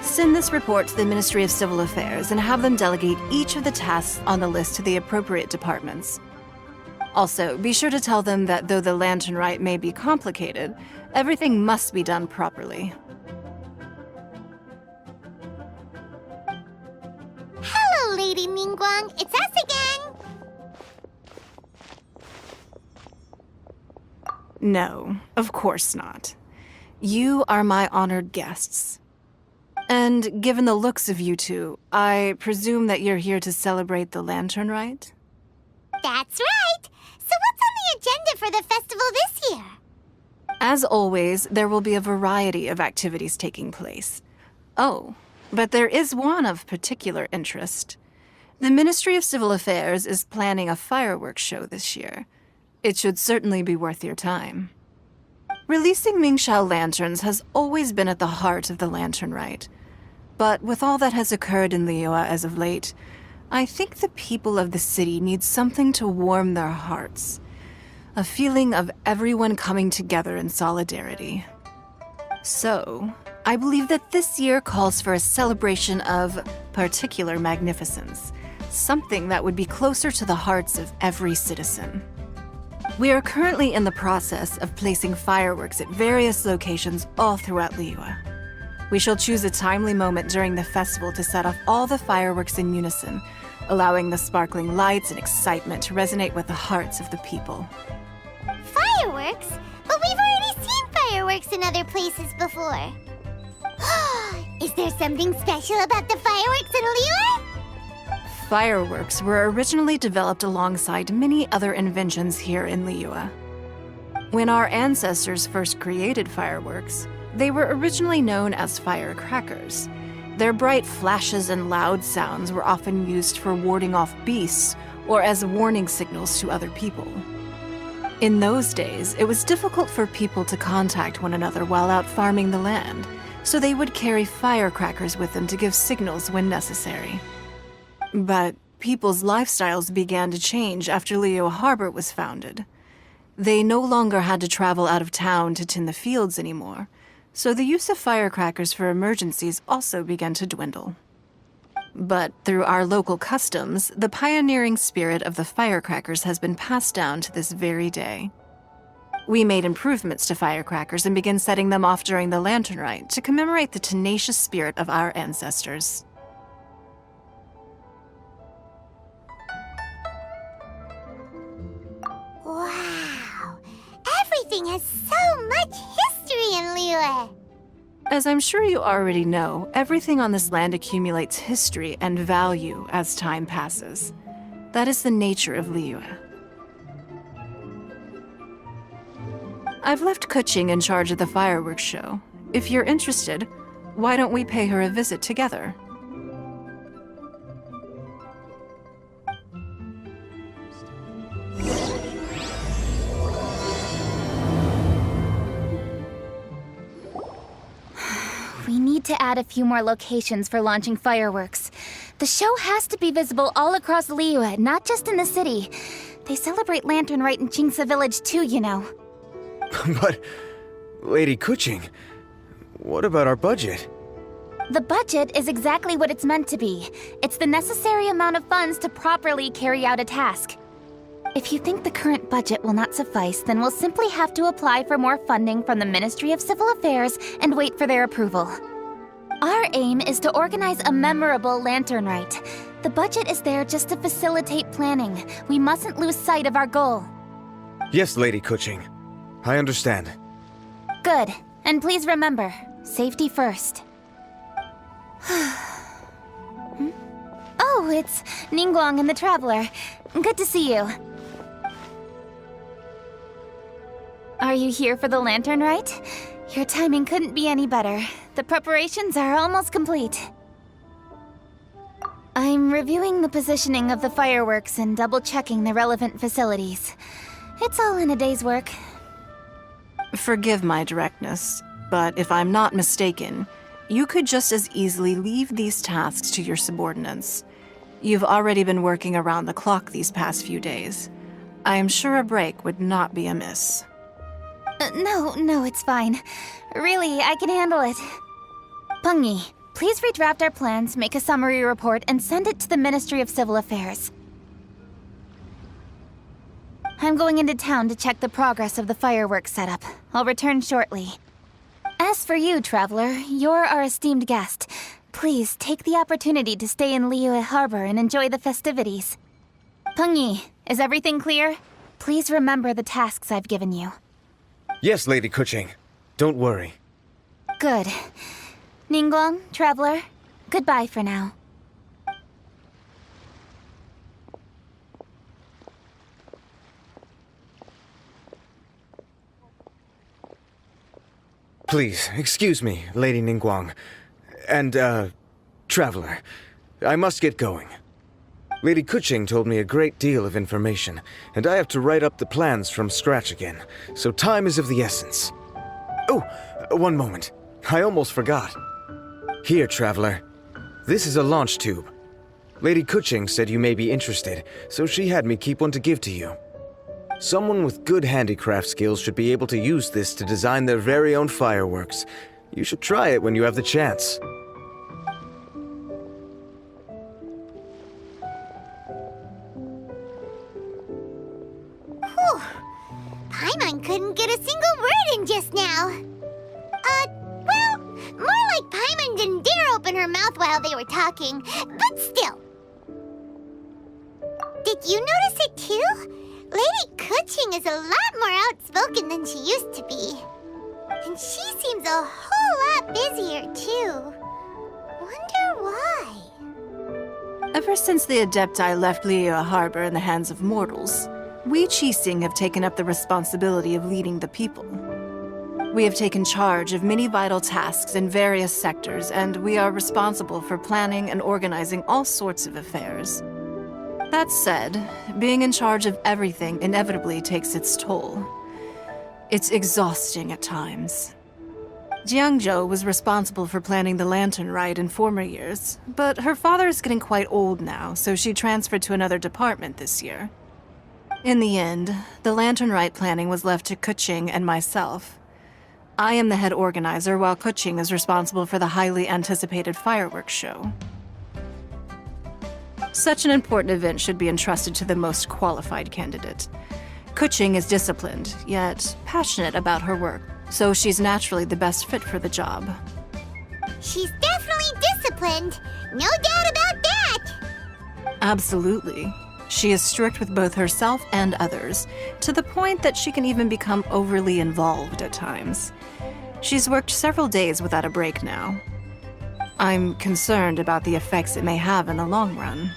Send this report to the Ministry of Civil Affairs and have them delegate each of the tasks on the list to the appropriate departments. Also, be sure to tell them that though the Lantern Rite may be complicated, everything must be done properly. Hello, Lady Ningguang. It's us again. No, of course not. You are my honored guests. And given the looks of you two, I presume that you're here to celebrate the Lantern Rite? That's right. So what's on the agenda for the festival this year? As always, there will be a variety of activities taking place. Oh, but there is one of particular interest. The Ministry of Civil Affairs is planning a fireworks show this year. It should certainly be worth your time. Releasing Mingxiao lanterns has always been at the heart of the Lantern Rite. But with all that has occurred in Liyue as of late, I think the people of the city need something to warm their hearts. A feeling of everyone coming together in solidarity. So, I believe that this year calls for a celebration of particular magnificence. Something that would be closer to the hearts of every citizen. We are currently in the process of placing fireworks at various locations all throughout Liyue. We shall choose a timely moment during the festival to set off all the fireworks in unison, allowing the sparkling lights and excitement to resonate with the hearts of the people. Fireworks? But we've already seen fireworks in other places before. Is there something special about the fireworks in Liyue? Fireworks were originally developed alongside many other inventions here in Liyue. When our ancestors first created fireworks, they were originally known as firecrackers. Their bright flashes and loud sounds were often used for warding off beasts or as warning signals to other people. In those days, it was difficult for people to contact one another while out farming the land, so they would carry firecrackers with them to give signals when necessary. But people's lifestyles began to change after Liyue Harbor was founded. They no longer had to travel out of town to tend the fields anymore, so the use of firecrackers for emergencies also began to dwindle. But through our local customs, the pioneering spirit of the firecrackers has been passed down to this very day. We made improvements to firecrackers and began setting them off during the Lantern Rite to commemorate the tenacious spirit of our ancestors. Wow! Everything has so much history in Liyue! As I'm sure you already know, everything on this land accumulates history and value as time passes. That is the nature of Liyue. I've left Kuching in charge of the fireworks show. If you're interested, why don't we pay her a visit together? We need to add a few more locations for launching fireworks. The show has to be visible all across Liyue, not just in the city. They celebrate Lantern Rite in Qingce Village too, you know. But, Lady Kuching, what about our budget? The budget is exactly what it's meant to be. It's the necessary amount of funds to properly carry out a task. If you think the current budget will not suffice, then we'll simply have to apply for more funding from the Ministry of Civil Affairs and wait for their approval. Our aim is to organize a memorable Lantern Rite. The budget is there just to facilitate planning. We mustn't lose sight of our goal. Yes, Lady Kuching. I understand. Good. And please remember, safety first. Oh, it's Ningguang and the Traveler. Good to see you. Are you here for the Lantern Rite? Your timing couldn't be any better. The preparations are almost complete. I'm reviewing the positioning of the fireworks and double-checking the relevant facilities. It's all in a day's work. Forgive my directness, but if I'm not mistaken, you could just as easily leave these tasks to your subordinates. You've already been working around the clock these past few days. I am sure a break would not be amiss. No, it's fine. Really, I can handle it. Pengyi, Please redraft our plans, make a summary report, and send it to the Ministry of Civil Affairs. I'm going into town to check the progress of the fireworks setup. I'll return shortly. As for you, Traveler, you're our esteemed guest. Please take the opportunity to stay in Liyue Harbor and enjoy the festivities. Pengyi, is everything clear? Please remember the tasks I've given you. Yes, Lady Kuching. Don't worry. Good. Ningguang, Traveler, goodbye for now. Please, excuse me, Lady Ningguang. And, Traveler. I must get going. Lady Kuching told me a great deal of information, and I have to write up the plans from scratch again, so time is of the essence. Oh, one moment. I almost forgot. Here, Traveler. This is a launch tube. Lady Kuching said you may be interested, so she had me keep one to give to you. Someone with good handicraft skills should be able to use this to design their very own fireworks. You should try it when you have the chance. Whew. Paimon couldn't get a single word in just now. Well, more like Paimon didn't dare open her mouth while they were talking, but still. Did you notice it too? Lady Kuching is a lot more outspoken than she used to be. And she seems a whole lot busier too. Wonder why? Ever since the Adepti left Liyue Harbor in the hands of mortals, we Qixing have taken up the responsibility of leading the people. We have taken charge of many vital tasks in various sectors, and we are responsible for planning and organizing all sorts of affairs. That said, being in charge of everything inevitably takes its toll. It's exhausting at times. Jiangzhou was responsible for planning the Lantern Rite in former years, but her father is getting quite old now, so she transferred to another department this year. In the end, the Lantern Rite planning was left to Kuching and myself. I am the head organizer, while Kuching is responsible for the highly anticipated fireworks show. Such an important event should be entrusted to the most qualified candidate. Kuching is disciplined, yet passionate about her work, so she's naturally the best fit for the job. She's definitely disciplined. No doubt about that. Absolutely. She is strict with both herself and others, to the point that she can even become overly involved at times. She's worked several days without a break now. I'm concerned about the effects it may have in the long run.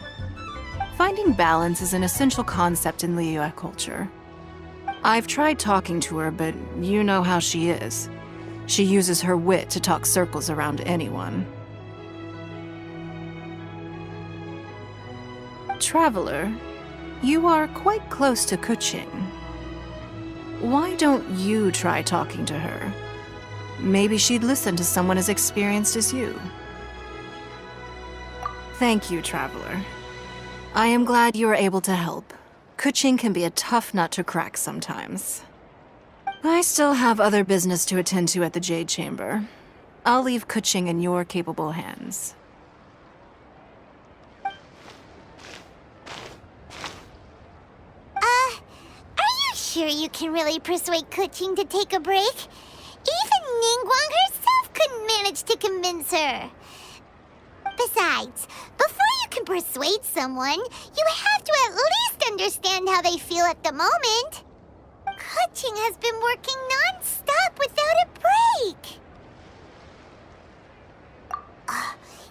Finding balance is an essential concept in Liyue culture. I've tried talking to her, but you know how she is. She uses her wit to talk circles around anyone. Traveler, you are quite close to Kuching. Why don't you try talking to her? Maybe she'd listen to someone as experienced as you. Thank you, Traveler. I am glad you were able to help. Kuching can be a tough nut to crack sometimes. I still have other business to attend to at the Jade Chamber. I'll leave Kuching in your capable hands. Are you sure you can really persuade Kuching to take a break? Even Ningguang herself couldn't manage to convince her. Besides, before you can persuade someone, you have to at least understand how they feel at the moment. Kuching has been working non-stop without a break.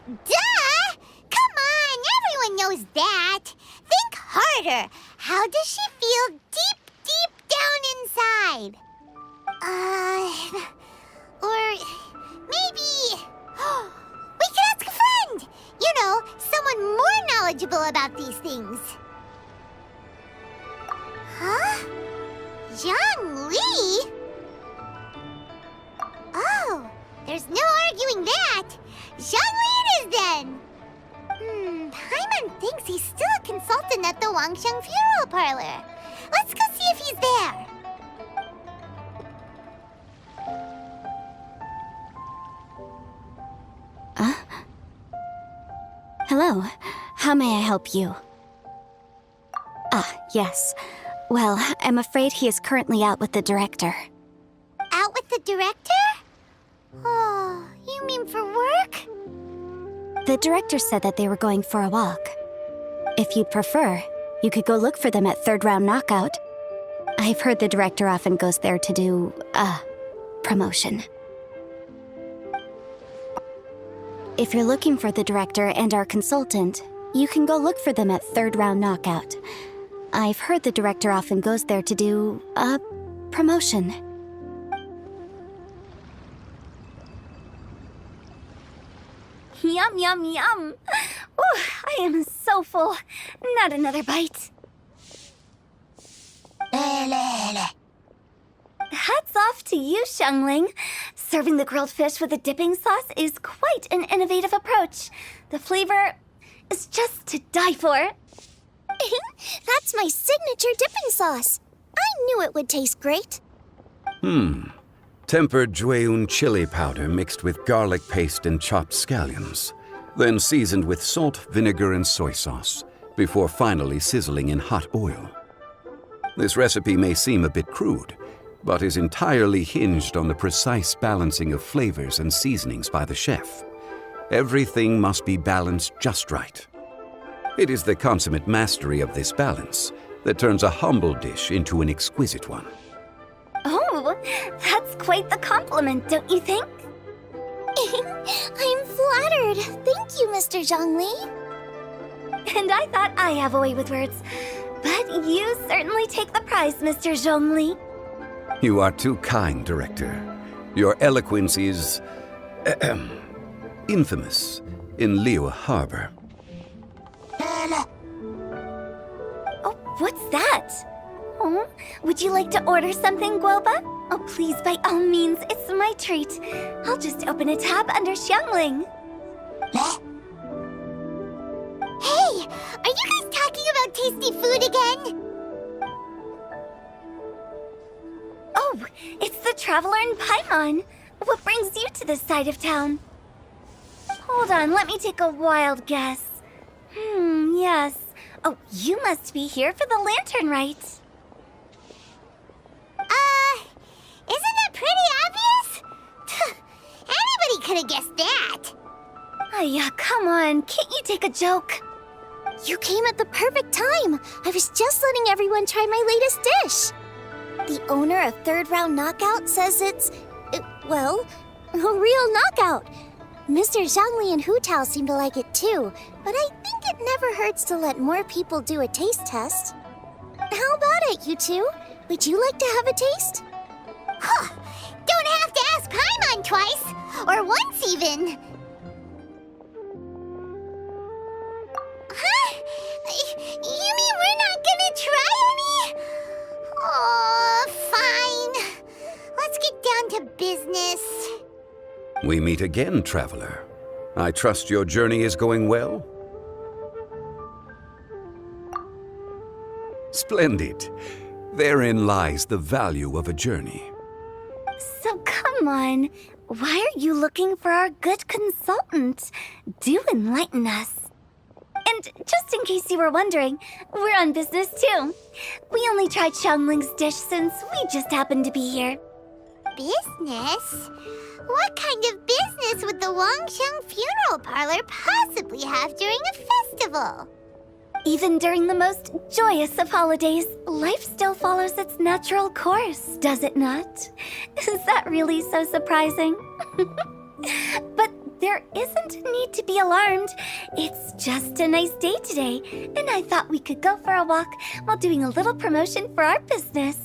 Duh! Come on, everyone knows that. Think harder. How does she feel deep down inside? Or maybe... we can ask a friend! You know, someone more knowledgeable about these things. Huh? Zhang Li? Oh, there's no arguing that. Zhang Li it is then. Paimon thinks he's still a consultant at the Wangsheng Funeral Parlor. Let's go see if he's there. Huh? Hello. How may I help you? Ah, yes. Well, I'm afraid he is currently out with the director. Out with the director? Oh, you mean for work? The director said that they were going for a walk. If you'd prefer, you could go look for them at third round knockout. I've heard the director often goes there to do, promotion. If you're looking for the director and our consultant, you can go look for them at third round knockout. I've heard the director often goes there to do, promotion. Yum, yum, yum. Ooh, I am so full. Not another bite. Hats off to you, Xiangling. Serving the grilled fish with a dipping sauce is quite an innovative approach. The flavor is just to die for. That's my signature dipping sauce. I knew it would taste great. Tempered Jueyun chili powder mixed with garlic paste and chopped scallions, then seasoned with salt, vinegar, and soy sauce, before finally sizzling in hot oil. This recipe may seem a bit crude, but is entirely hinged on the precise balancing of flavors and seasonings by the chef. Everything must be balanced just right. It is the consummate mastery of this balance that turns a humble dish into an exquisite one. Oh, that's quite the compliment, don't you think? I'm flattered. Thank you, Mr. Zhongli. And I thought I have a way with words. But you certainly take the prize, Mr. Zhongli. You are too kind, Director. Your eloquence is infamous in Liyue Harbor. Oh, what's that? Oh, would you like to order something, Guoba? Oh, please, by all means, it's my treat. I'll just open a tab under Xiangling. Hey, are you guys talking about tasty food again? Oh, it's the Traveler in Paimon. What brings you to this side of town? Hold on, let me take a wild guess. Yes. Oh, you must be here for the lantern rite. Isn't that pretty obvious? Anybody could have guessed that. Oh, yeah, come on. Can't you take a joke? You came at the perfect time. I was just letting everyone try my latest dish. The owner of Third Round Knockout says it's, well, a real knockout. Mr. Zhangli and Hu Tao seem to like it too, but I think it never hurts to let more people do a taste test. How about it, you two? Would you like to have a taste? Huh. Don't have to ask Paimon twice, or once even. Huh? You mean we're not gonna try any? Oh, fine. Let's get down to business. We meet again, Traveler. I trust your journey is going well? Splendid. Therein lies the value of a journey. So come on. Why are you looking for our good consultant? Do enlighten us. And just in case you were wondering, we're on business too. We only tried Xiangling's dish since we just happened to be here. Business? What kind of business would the Wangxiang Funeral Parlor possibly have during a festival? Even during the most joyous of holidays, life still follows its natural course, does it not? Is that really so surprising? But there isn't a need to be alarmed. It's just a nice day today, and I thought we could go for a walk while doing a little promotion for our business.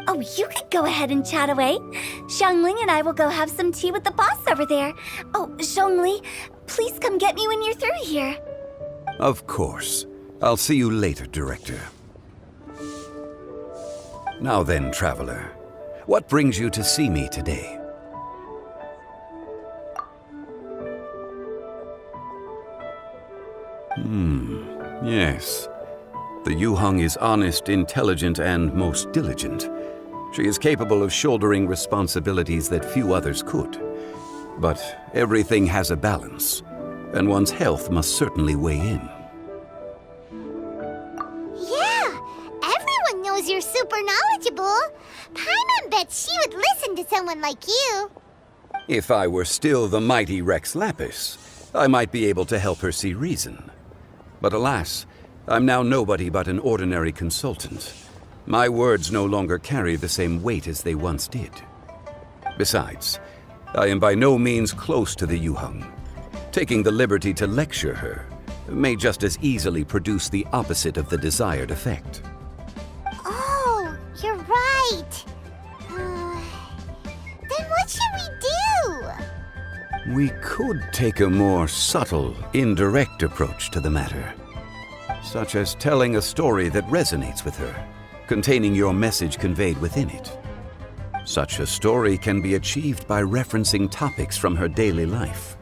Oh, you could go ahead and chat away. Xiangling and I will go have some tea with the boss over there. Oh, Zhongli, please come get me when you're through here. Of course. I'll see you later, Director. Now then, Traveler, what brings you to see me today? Yes. The Yuheng is honest, intelligent, and most diligent. She is capable of shouldering responsibilities that few others could. But everything has a balance, and one's health must certainly weigh in. Yeah, everyone knows you're super knowledgeable. Paimon bets she would listen to someone like you. If I were still the mighty Rex Lapis, I might be able to help her see reason. But alas, I'm now nobody but an ordinary consultant. My words no longer carry the same weight as they once did. Besides, I am by no means close to the Yuheng. Taking the liberty to lecture her may just as easily produce the opposite of the desired effect. Oh, you're right. Then what should we do? We could take a more subtle, indirect approach to the matter, such as telling a story that resonates with her, containing your message conveyed within it. Such a story can be achieved by referencing topics from her daily life.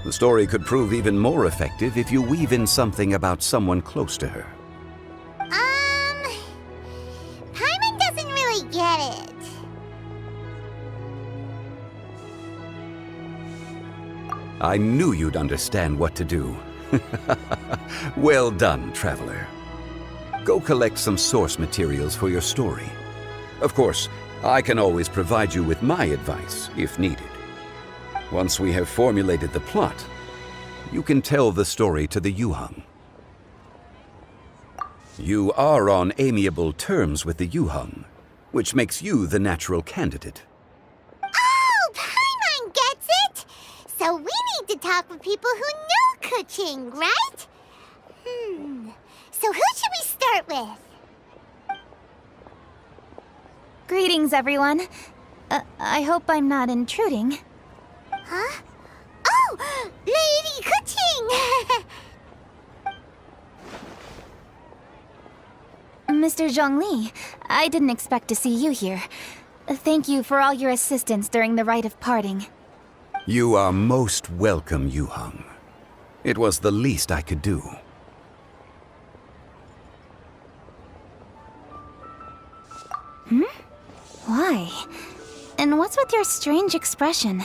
The story could prove even more effective if you weave in something about someone close to her. Paimon doesn't really get it. I knew you'd understand what to do. Well done, traveler. Go collect some source materials for your story. Of course, I can always provide you with my advice, if needed. Once we have formulated the plot, you can tell the story to the Yuheng. You are on amiable terms with the Yuheng, which makes you the natural candidate. Oh, Paimon gets it! So we need to talk with people who know Kuching, right? So who should we start with? Greetings, everyone. I hope I'm not intruding. Huh? Oh! Lady Kuching! Mr. Zhongli, I didn't expect to see you here. Thank you for all your assistance during the rite of parting. You are most welcome, Yuheng. It was the least I could do. Why? And what's with your strange expression?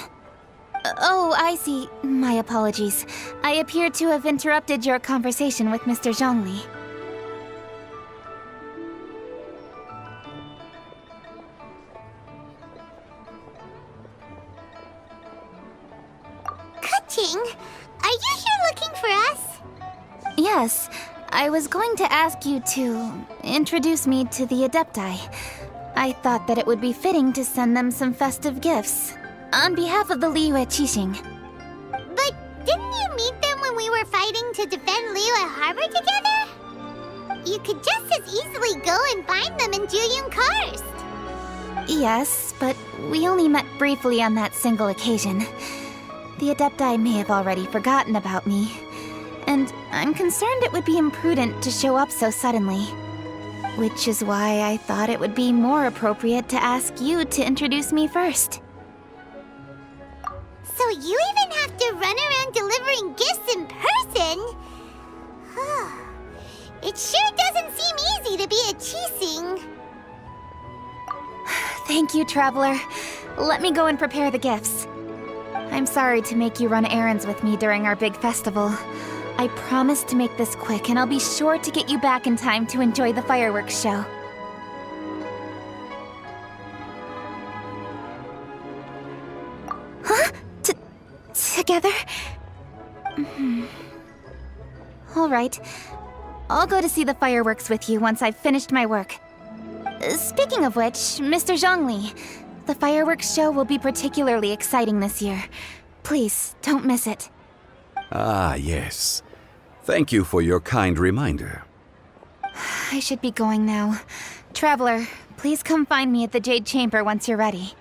Oh, I see. My apologies. I appear to have interrupted your conversation with Mr. Zhongli. Kuching, are you here looking for us? Yes, I was going to ask you to introduce me to the Adepti. I thought that it would be fitting to send them some festive gifts. On behalf of the Liyue Qixing. But didn't you meet them when we were fighting to defend Liyue Harbor together? You could just as easily go and find them in Juyun Karst. Yes, but we only met briefly on that single occasion. The Adepti may have already forgotten about me. And I'm concerned it would be imprudent to show up so suddenly. Which is why I thought it would be more appropriate to ask you to introduce me first. So you even have to run around delivering gifts in person? It sure doesn't seem easy to be a Qixing. Thank you, Traveler. Let me go and prepare the gifts. I'm sorry to make you run errands with me during our big festival. I promise to make this quick, and I'll be sure to get you back in time to enjoy the fireworks show. Huh? Together? All right. I'll go to see the fireworks with you once I've finished my work. Speaking of which, Mr. Zhongli, the fireworks show will be particularly exciting this year. Please, don't miss it. Ah, yes. Thank you for your kind reminder. I should be going now. Traveler, please come find me at the Jade Chamber once you're ready.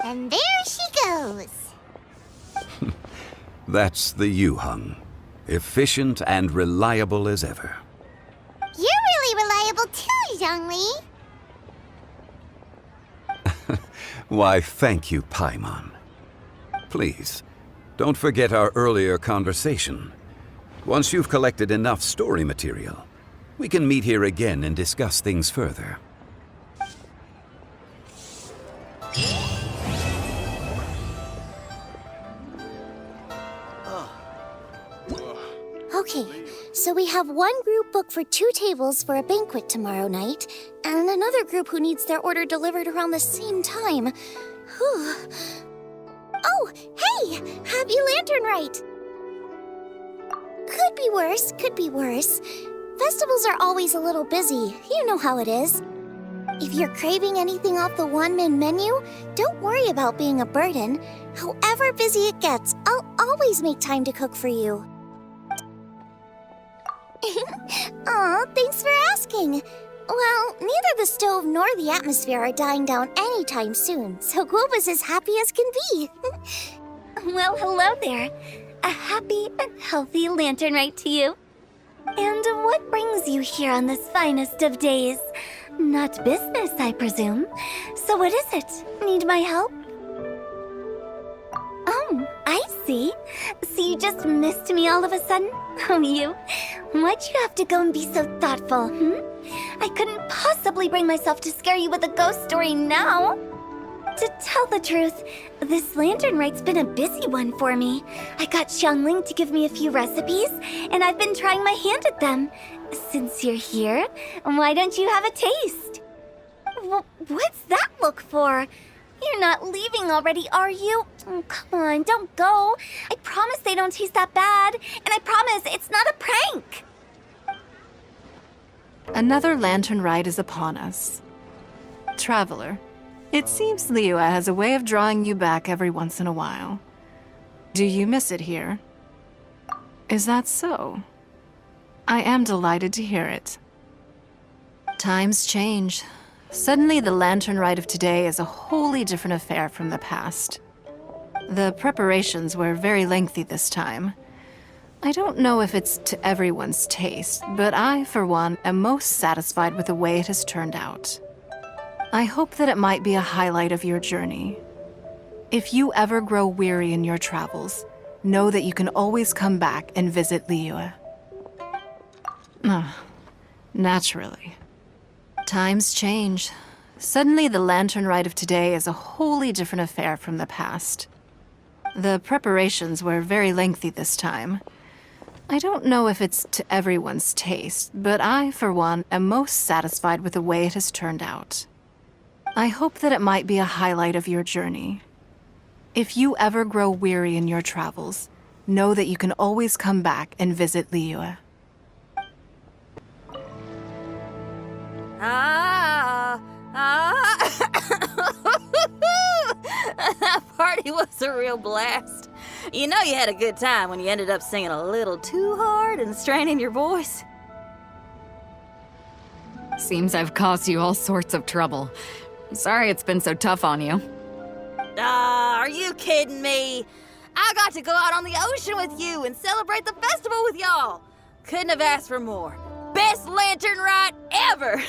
And there she goes. That's the Yuheng. Efficient and reliable as ever. You're really reliable too, Zhongli. Why, thank you, Paimon. Please, don't forget our earlier conversation. Once you've collected enough story material, we can meet here again and discuss things further. have one group booked for 2 tables for a banquet tomorrow night, and another group who needs their order delivered around the same time. Whew. Oh, hey! Happy Lantern Rite! Could be worse, could be worse. Festivals are always a little busy, you know how it is. If you're craving anything off the one-man menu, don't worry about being a burden. However busy it gets, I'll always make time to cook for you. Aw, thanks for asking. Well, neither the stove nor the atmosphere are dying down anytime soon, so Guob is as happy as can be. Well, hello there. A happy and healthy Lantern Rite to you. And what brings you here on this finest of days? Not business, I presume. So what is it? Need my help? Oh, I see. So you just missed me all of a sudden? Oh, you? Why'd you have to go and be so thoughtful, I couldn't possibly bring myself to scare you with a ghost story now. To tell the truth, this Lantern Rite's been a busy one for me. I got Xiangling to give me a few recipes, and I've been trying my hand at them. Since you're here, why don't you have a taste? What's that look for? You're not leaving already, are you? Oh, come on, don't go. I promise they don't taste that bad, and I promise it's not a prank. Another Lantern Rite is upon us. Traveler, it seems Liyue has a way of drawing you back every once in a while. Do you miss it here? Is that so? I am delighted to hear it. Times change. Suddenly, the Lantern Rite of today is a wholly different affair from the past. The preparations were very lengthy this time. I don't know if it's to everyone's taste, but I, for one, am most satisfied with the way it has turned out. I hope that it might be a highlight of your journey. If you ever grow weary in your travels, know that you can always come back and visit Liyue. Naturally. Times change. Suddenly, the Lantern Rite of today is a wholly different affair from the past. The preparations were very lengthy this time. I don't know if it's to everyone's taste, but I, for one, am most satisfied with the way it has turned out. I hope that it might be a highlight of your journey. If you ever grow weary in your travels, know that you can always come back and visit Liyue. That party was a real blast. You know you had a good time when you ended up singing a little too hard and straining your voice. Seems I've caused you all sorts of trouble. Sorry it's been so tough on you. Are you kidding me? I got to go out on the ocean with you and celebrate the festival with y'all. Couldn't have asked for more. Best Lantern Rite ever!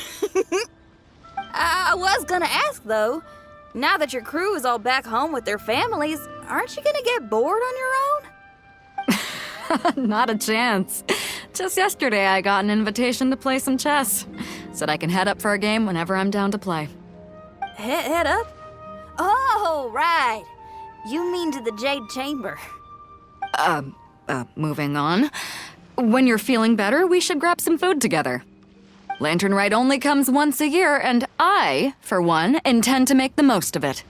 I was gonna ask, though, now that your crew is all back home with their families, aren't you gonna get bored on your own? Not a chance. Just yesterday I got an invitation to play some chess. Said I can head up for a game whenever I'm down to play. Head up? Oh, right. You mean to the Jade Chamber. Moving on. When you're feeling better, we should grab some food together. Lantern Rite only comes once a year, and I, for one, intend to make the most of it.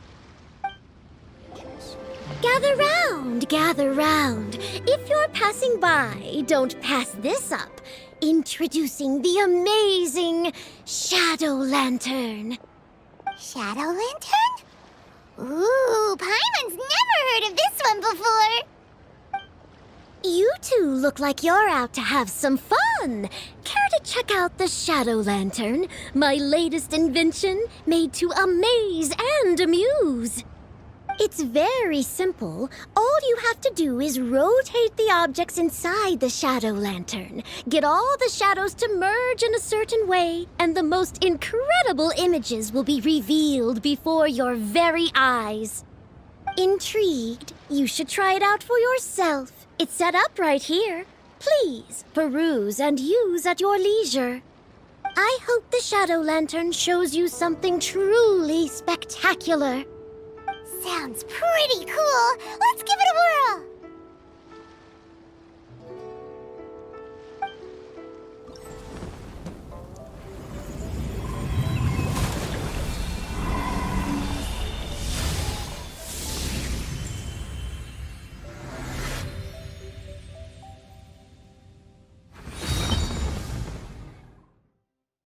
Gather round, gather round. If you're passing by, don't pass this up. Introducing the amazing Shadow Lantern. Shadow Lantern? Ooh, Paimon's never heard of this one before. You two look like you're out to have some fun. Care to check out the Shadow Lantern, my latest invention made to amaze and amuse? It's very simple. All you have to do is rotate the objects inside the Shadow Lantern, get all the shadows to merge in a certain way, and the most incredible images will be revealed before your very eyes. Intrigued? You should try it out for yourself. It's set up right here. Please, peruse and use at your leisure. I hope the Shadow Lantern shows you something truly spectacular. Sounds pretty cool.